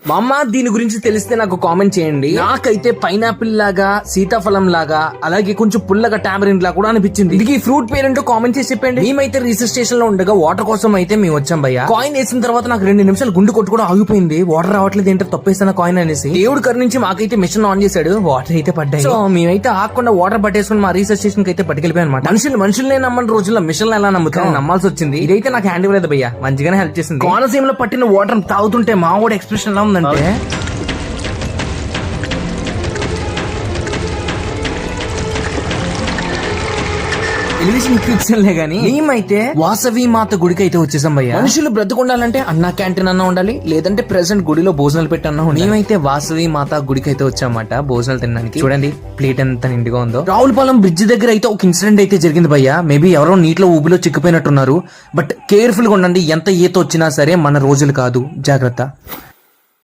మా అమ్మ దీని గురించి తెలిస్తే నాకు కామెంట్ చేయండి. నాకైతే పైనాపిల్ లాగా, సీతాఫలం లాగా, అలాగే కొంచెం పుల్లగా టామరిన్ లా కూడా అనిపించింది. ఇది ఈ ఫ్రూట్ పేరేంటో కామెంట్ చేసి చెప్పండి. మేమైతే రీసెర్చ్ స్టేషన్ లో ఉండగా వాటర్ కోసం అయితే మేము వచ్చాం భయ్య. కాయిన్ వేసిన తర్వాత నాకు 2 నిమిషాలు గుండు కొట్టుకోవడం ఆగిపోయింది. వాటర్ రావట్లేదు ఏంటో తప్పేస్తాను కాయిన్ అనేసి. దేవుడు కరుణించి మాకైతే మిషన్ ఆన్ చేశాడు, వాటర్ అయితే పడ్డాయి. సో మేమైతే ఆకుండా వాటర్ పట్టేసుకుని మా రీసెర్చ్ స్టేషన్ కి అయితే పట్టుకెళ్ళిపోయాం అనమాట. మనుషులనే నమ్మని రోజుల్లో మిషన్ ఎలా నమ్ముతాను, నమ్మాల్సి వచ్చింది. ఇదైతే నాకు హ్యాండ్ ఇవ్వలేదు భయ్య, మంచిగానే హెల్ప్ చేసింది. కోనసీమలో పట్టిన వాటర్ తాగుతుంటే మా వాడు ఎక్స్ప్రెషన్ ఎలా ఉందంటే గానీ మేమైతే వాసవి మాత గుడికి అయితే వచ్చేసాం భయ్య. మనుషులు బ్రతుకుండాలంటే అన్నా క్యాంటీన్ అన్నా ఉండాలి, లేదంటే ప్రెసెంట్ గుడిలో భోజనాలు పెట్టి అన్నా ఉండాలి. మేమైతే వాసవి మాత గుడికి అయితే వచ్చామన్నమాట భోజనాలు తినడానికి. చూడండి ప్లేట్ ఎంత నిండుగా ఉందో. రావులపాలెం బ్రిడ్జ్ దగ్గర అయితే ఒక ఇన్సిడెంట్ అయితే జరిగింది భయ్య. మేబీ ఎవరో నీటిలో ఊబిలో చిక్కిపోయినట్టున్నారు. బట్ కేర్ఫుల్ గా ఉండండి, ఎంత ఈత వచ్చినా సరే మన రోజులు కాదు, జాగ్రత్త.